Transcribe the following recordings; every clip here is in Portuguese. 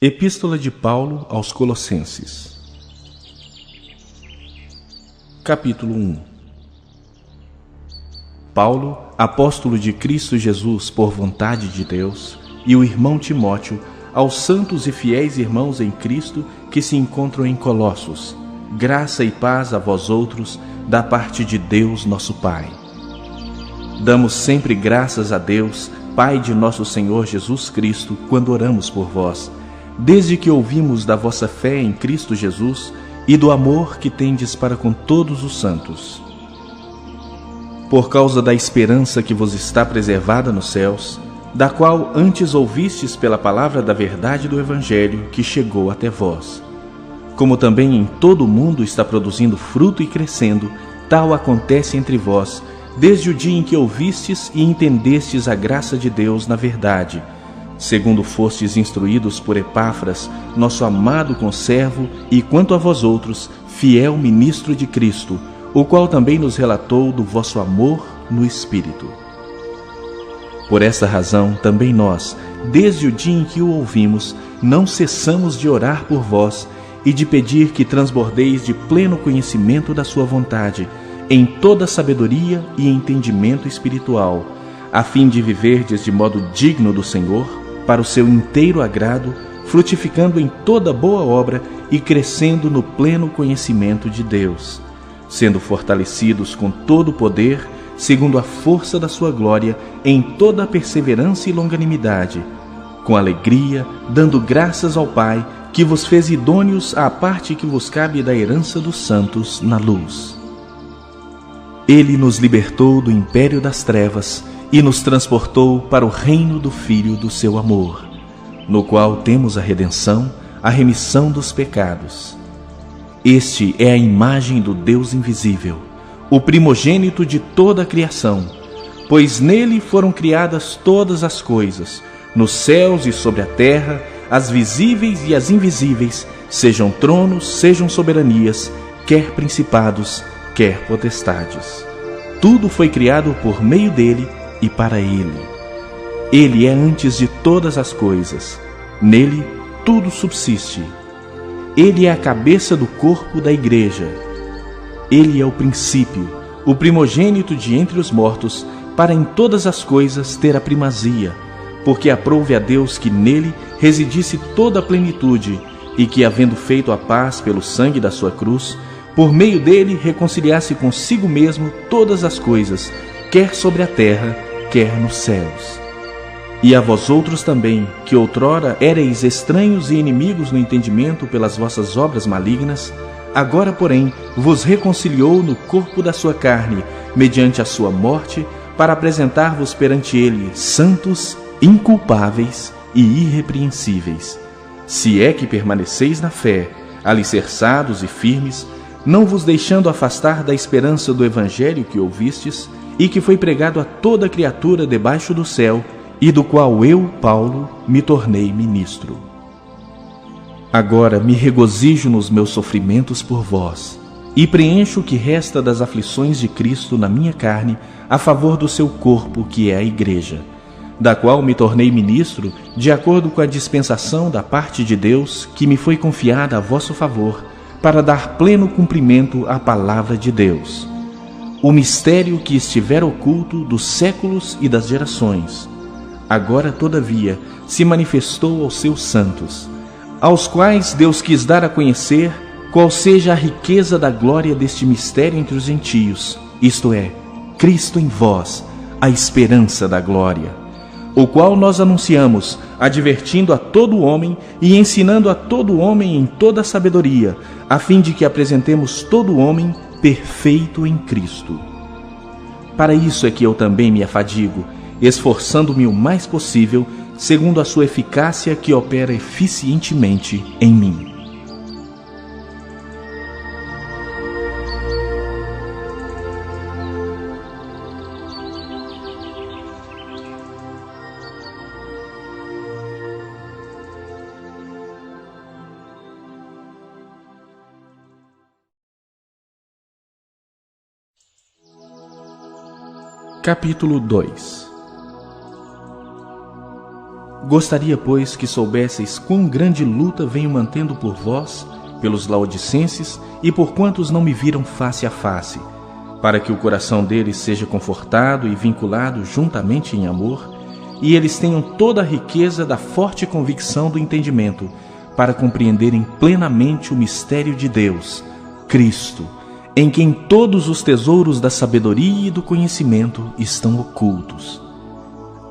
Epístola de Paulo aos Colossenses. Capítulo 1. Paulo, apóstolo de Cristo Jesus por vontade de Deus, e o irmão Timóteo, aos santos e fiéis irmãos em Cristo que se encontram em Colossos, graça e paz a vós outros, da parte de Deus nosso Pai. Damos sempre graças a Deus, Pai de nosso Senhor Jesus Cristo, quando oramos por vós, desde que ouvimos da vossa fé em Cristo Jesus e do amor que tendes para com todos os santos. Por causa da esperança que vos está preservada nos céus, da qual antes ouvistes pela palavra da verdade do Evangelho que chegou até vós. Como também em todo o mundo está produzindo fruto e crescendo, tal acontece entre vós, desde o dia em que ouvistes e entendestes a graça de Deus na verdade, segundo fostes instruídos por Epáfras, nosso amado conservo, e quanto a vós outros, fiel ministro de Cristo, o qual também nos relatou do vosso amor no Espírito. Por esta razão, também nós, desde o dia em que o ouvimos, não cessamos de orar por vós e de pedir que transbordeis de pleno conhecimento da sua vontade, em toda sabedoria e entendimento espiritual, a fim de viverdes de modo digno do Senhor, para o seu inteiro agrado, frutificando em toda boa obra e crescendo no pleno conhecimento de Deus, sendo fortalecidos com todo o poder, segundo a força da sua glória, em toda a perseverança e longanimidade, com alegria, dando graças ao Pai, que vos fez idôneos à parte que vos cabe da herança dos santos na luz. Ele nos libertou do império das trevas e nos transportou para o reino do Filho do seu amor, no qual temos a redenção, a remissão dos pecados. Este é a imagem do Deus invisível, o primogênito de toda a criação, pois nele foram criadas todas as coisas, nos céus e sobre a terra, as visíveis e as invisíveis, sejam tronos, sejam soberanias, quer principados, quer potestades. Tudo foi criado por meio dele e para ele. Ele é antes de todas as coisas. Nele tudo subsiste. Ele é a cabeça do corpo da igreja. Ele é o princípio, o primogênito de entre os mortos, para em todas as coisas ter a primazia, porque aprouve a Deus que nele residisse toda a plenitude, e que, havendo feito a paz pelo sangue da sua cruz, por meio dele reconciliasse consigo mesmo todas as coisas, quer sobre a terra, quer nos céus. E a vós outros também, que outrora éreis estranhos e inimigos no entendimento pelas vossas obras malignas, agora, porém, vos reconciliou no corpo da sua carne, mediante a sua morte, para apresentar-vos perante ele santos, inculpáveis e irrepreensíveis. Se é que permaneceis na fé, alicerçados e firmes, não vos deixando afastar da esperança do Evangelho que ouvistes, e que foi pregado a toda criatura debaixo do céu, e do qual eu, Paulo, me tornei ministro. Agora me regozijo nos meus sofrimentos por vós, e preencho o que resta das aflições de Cristo na minha carne, a favor do seu corpo, que é a Igreja, da qual me tornei ministro, de acordo com a dispensação da parte de Deus, que me foi confiada a vosso favor, para dar pleno cumprimento à palavra de Deus, o mistério que estiver oculto dos séculos e das gerações. Agora, todavia, se manifestou aos seus santos, aos quais Deus quis dar a conhecer qual seja a riqueza da glória deste mistério entre os gentios, isto é, Cristo em vós, a esperança da glória, o qual nós anunciamos, advertindo a todo homem e ensinando a todo homem em toda a sabedoria, a fim de que apresentemos todo homem perfeito em Cristo. Para isso é que eu também me afadigo, esforçando-me o mais possível, segundo a sua eficácia que opera eficientemente em mim. Capítulo 2. Gostaria, pois, que soubesseis quão grande luta venho mantendo por vós, pelos laodicenses e por quantos não me viram face a face, para que o coração deles seja confortado e vinculado juntamente em amor, e eles tenham toda a riqueza da forte convicção do entendimento, para compreenderem plenamente o mistério de Deus, Cristo, em quem todos os tesouros da sabedoria e do conhecimento estão ocultos.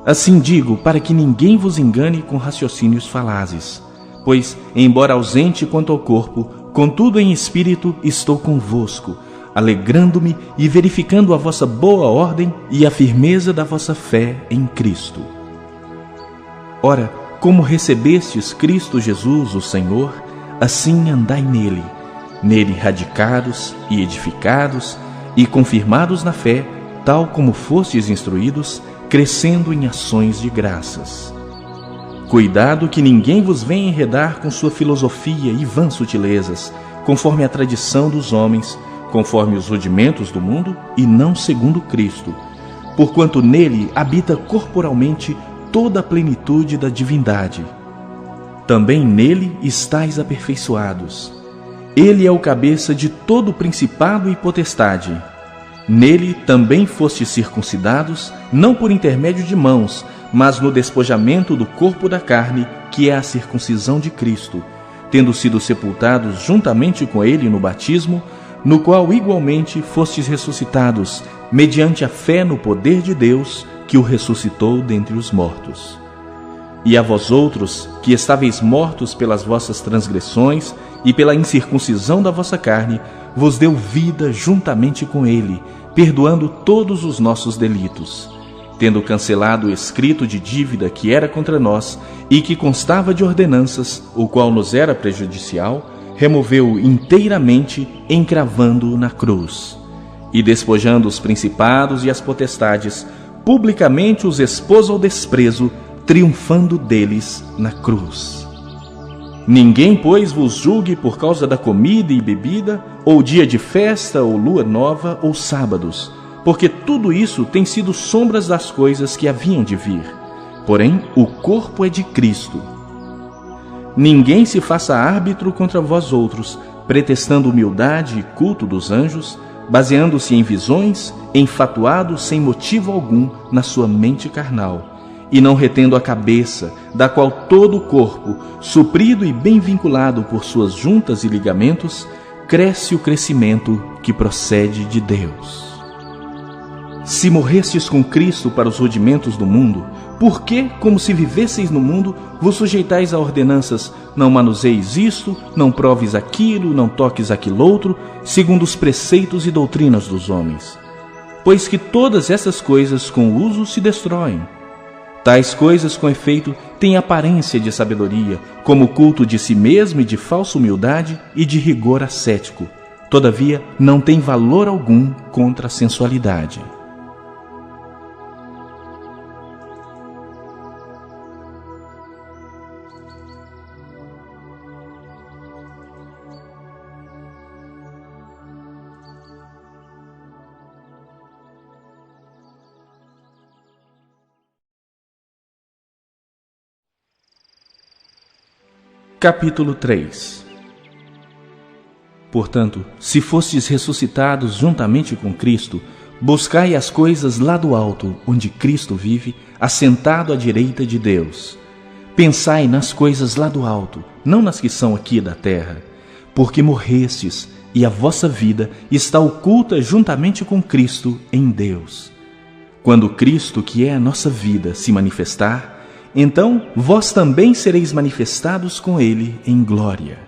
Assim digo, para que ninguém vos engane com raciocínios falazes, pois, embora ausente quanto ao corpo, contudo em espírito estou convosco, alegrando-me e verificando a vossa boa ordem e a firmeza da vossa fé em Cristo. Ora, como recebestes Cristo Jesus, o Senhor, assim andai nele, nele radicados e edificados e confirmados na fé, tal como fostes instruídos, crescendo em ações de graças. Cuidado que ninguém vos venha enredar com sua filosofia e vãs sutilezas, conforme a tradição dos homens, conforme os rudimentos do mundo e não segundo Cristo, porquanto nele habita corporalmente toda a plenitude da divindade. Também nele estáis aperfeiçoados. Ele é o cabeça de todo o principado e potestade. Nele também fostes circuncidados, não por intermédio de mãos, mas no despojamento do corpo da carne, que é a circuncisão de Cristo, tendo sido sepultados juntamente com ele no batismo, no qual igualmente fostes ressuscitados, mediante a fé no poder de Deus, que o ressuscitou dentre os mortos. E a vós outros, que estáveis mortos pelas vossas transgressões e pela incircuncisão da vossa carne, vos deu vida juntamente com ele, perdoando todos os nossos delitos, tendo cancelado o escrito de dívida que era contra nós e que constava de ordenanças, o qual nos era prejudicial, removeu-o inteiramente, encravando-o na cruz. E despojando os principados e as potestades, publicamente os expôs ao desprezo, triunfando deles na cruz. Ninguém, pois, vos julgue por causa da comida e bebida, ou dia de festa, ou lua nova, ou sábados, porque tudo isso tem sido sombras das coisas que haviam de vir. Porém, o corpo é de Cristo. Ninguém se faça árbitro contra vós outros, pretextando humildade e culto dos anjos, baseando-se em visões, enfatuado sem motivo algum na sua mente carnal, e não retendo a cabeça, da qual todo o corpo, suprido e bem vinculado por suas juntas e ligamentos, cresce o crescimento que procede de Deus. Se morrestes com Cristo para os rudimentos do mundo, por que, como se vivesseis no mundo, vos sujeitais a ordenanças: não manuseis isto, não proves aquilo, não toques aquilo outro, segundo os preceitos e doutrinas dos homens? Pois que todas essas coisas com o uso se destroem. Tais coisas, com efeito, têm aparência de sabedoria, como o culto de si mesmo e de falsa humildade e de rigor ascético. Todavia, não tem valor algum contra a sensualidade. Capítulo 3. Portanto, se fostes ressuscitados juntamente com Cristo, buscai as coisas lá do alto, onde Cristo vive, assentado à direita de Deus. Pensai nas coisas lá do alto, não nas que são aqui da terra, porque morrestes, e a vossa vida está oculta juntamente com Cristo em Deus. Quando Cristo, que é a nossa vida, se manifestar, então vós também sereis manifestados com ele em glória.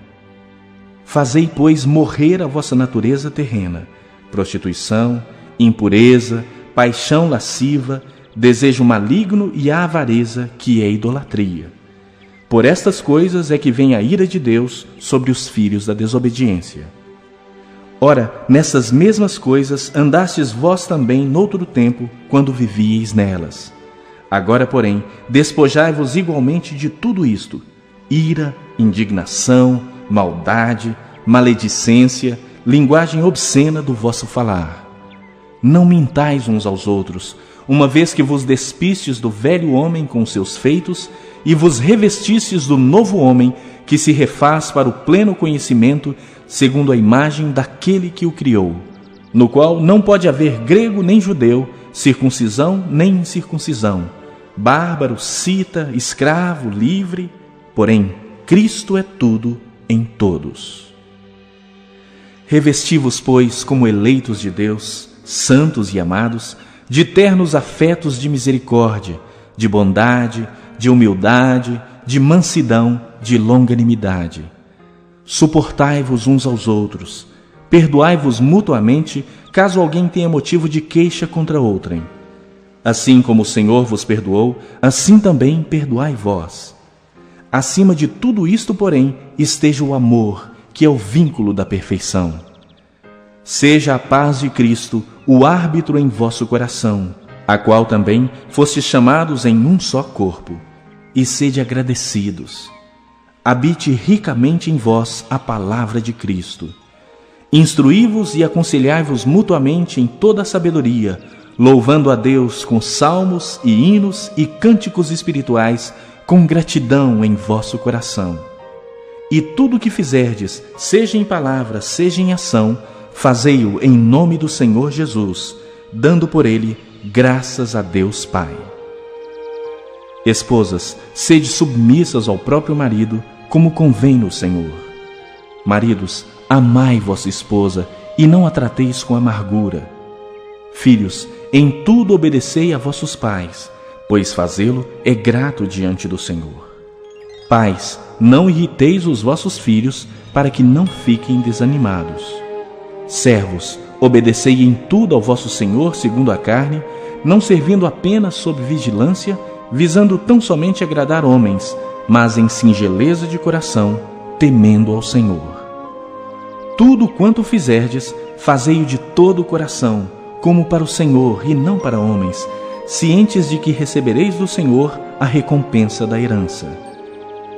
Fazei, pois, morrer a vossa natureza terrena: prostituição, impureza, paixão lasciva, desejo maligno e a avareza, que é idolatria. Por estas coisas é que vem a ira de Deus sobre os filhos da desobediência. Ora, nessas mesmas coisas andastes vós também noutro tempo, quando vivíeis nelas. Agora, porém, despojai-vos igualmente de tudo isto: ira, indignação, maldade, maledicência, linguagem obscena do vosso falar. Não mintais uns aos outros, uma vez que vos despistes do velho homem com seus feitos e vos revestistes do novo homem, que se refaz para o pleno conhecimento, segundo a imagem daquele que o criou, no qual não pode haver grego nem judeu, circuncisão nem incircuncisão, bárbaro, cita, escravo, livre, porém Cristo é tudo em todos. Revesti-vos, pois, como eleitos de Deus, santos e amados, de ternos afetos de misericórdia, de bondade, de humildade, de mansidão, de longanimidade. Suportai-vos uns aos outros, perdoai-vos mutuamente, caso alguém tenha motivo de queixa contra outrem. Assim como o Senhor vos perdoou, assim também perdoai vós. Acima de tudo isto, porém, esteja o amor, que é o vínculo da perfeição. Seja a paz de Cristo o árbitro em vosso coração, a qual também fostes chamados em um só corpo, e sede agradecidos. Habite ricamente em vós a palavra de Cristo. Instruí-vos e aconselhai-vos mutuamente em toda a sabedoria, louvando a Deus com salmos e hinos e cânticos espirituais, com gratidão em vosso coração. E tudo o que fizerdes, seja em palavra, seja em ação, fazei-o em nome do Senhor Jesus, dando por ele graças a Deus Pai. Esposas, sede submissas ao próprio marido, como convém no Senhor. Maridos, amai vossa esposa e não a trateis com amargura. Filhos, em tudo obedecei a vossos pais, pois fazê-lo é grato diante do Senhor. Pais, não irriteis os vossos filhos, para que não fiquem desanimados. Servos, obedecei em tudo ao vosso Senhor segundo a carne, não servindo apenas sob vigilância, visando tão somente agradar homens, mas em singeleza de coração, temendo ao Senhor. Tudo quanto fizerdes, fazei-o de todo o coração, como para o Senhor e não para homens, cientes de que recebereis do Senhor a recompensa da herança.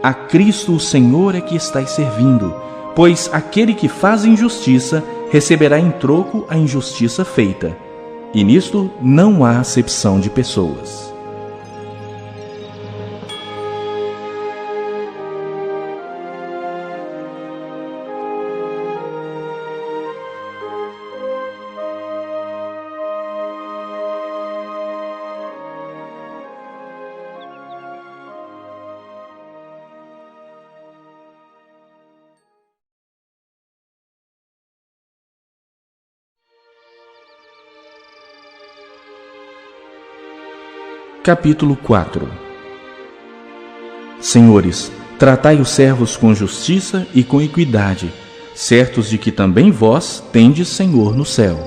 A Cristo o Senhor é que estáis servindo, pois aquele que faz injustiça receberá em troco a injustiça feita, e nisto não há acepção de pessoas. Capítulo 4. Senhores, tratai os servos com justiça e com equidade, certos de que também vós tendes Senhor no céu.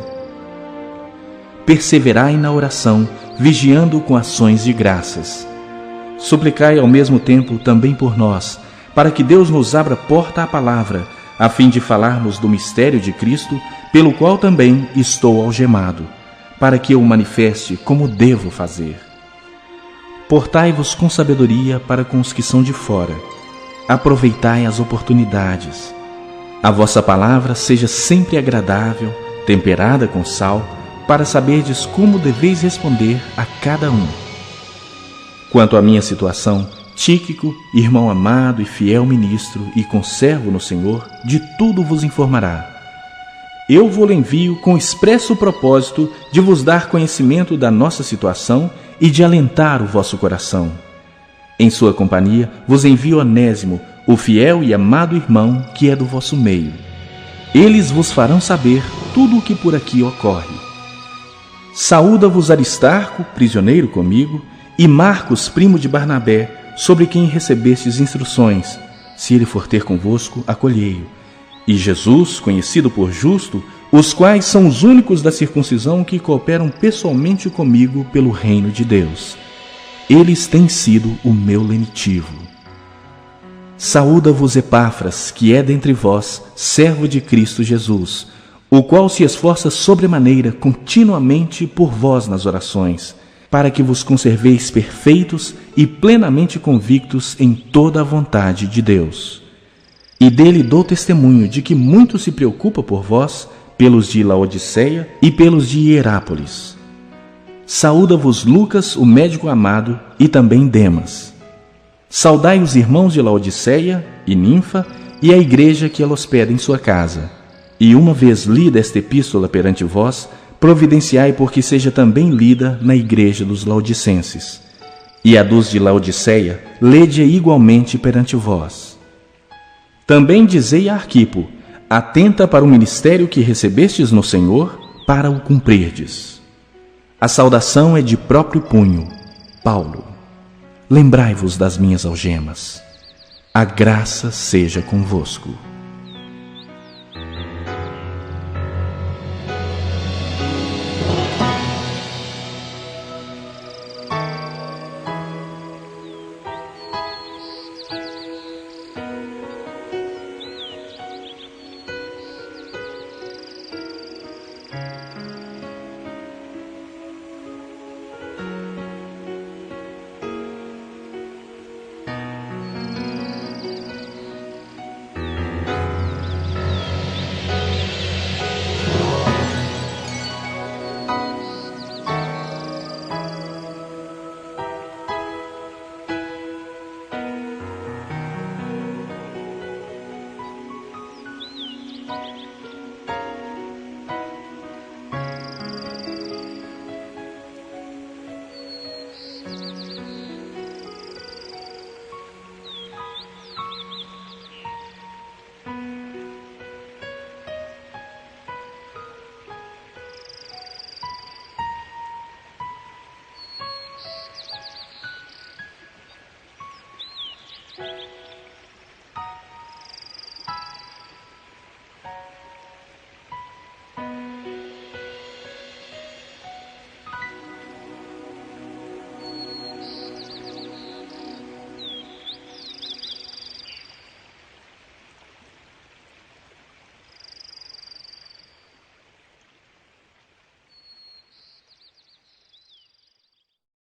Perseverai na oração, vigiando com ações de graças. Suplicai ao mesmo tempo também por nós, para que Deus nos abra porta à palavra, a fim de falarmos do mistério de Cristo, pelo qual também estou algemado, para que eu o manifeste como devo fazer. Portai-vos com sabedoria para com os que são de fora. Aproveitai as oportunidades. A vossa palavra seja sempre agradável, temperada com sal, para saberdes como deveis responder a cada um. Quanto à minha situação, Tíquico, irmão amado e fiel ministro e conservo no Senhor, de tudo vos informará. Eu vos envio com expresso propósito de vos dar conhecimento da nossa situação e de alentar o vosso coração. Em sua companhia vos envio Onésimo, o fiel e amado irmão que é do vosso meio. Eles vos farão saber tudo o que por aqui ocorre. Saúda-vos Aristarco, prisioneiro comigo, e Marcos, primo de Barnabé, sobre quem recebestes instruções. Se ele for ter convosco, acolhei-o. E Jesus, conhecido por justo, os quais são os únicos da circuncisão que cooperam pessoalmente comigo pelo reino de Deus. Eles têm sido o meu lenitivo. Saúda-vos Epáfras, que é dentre vós, servo de Cristo Jesus, o qual se esforça sobremaneira continuamente por vós nas orações, para que vos conserveis perfeitos e plenamente convictos em toda a vontade de Deus. E dele dou testemunho de que muito se preocupa por vós, pelos de Laodiceia e pelos de Hierápolis. Saúda-vos Lucas, o médico amado, e também Demas. Saudai os irmãos de Laodiceia e Ninfa e a igreja que ela hospeda em sua casa. E uma vez lida esta epístola perante vós, providenciai porque seja também lida na igreja dos laodicenses. E a dos de Laodiceia, lede-a igualmente perante vós. Também dizei a Arquipo: atenta para o ministério que recebestes no Senhor, para o cumprirdes. A saudação é de próprio punho. Paulo. Lembrai-vos das minhas algemas. A graça seja convosco.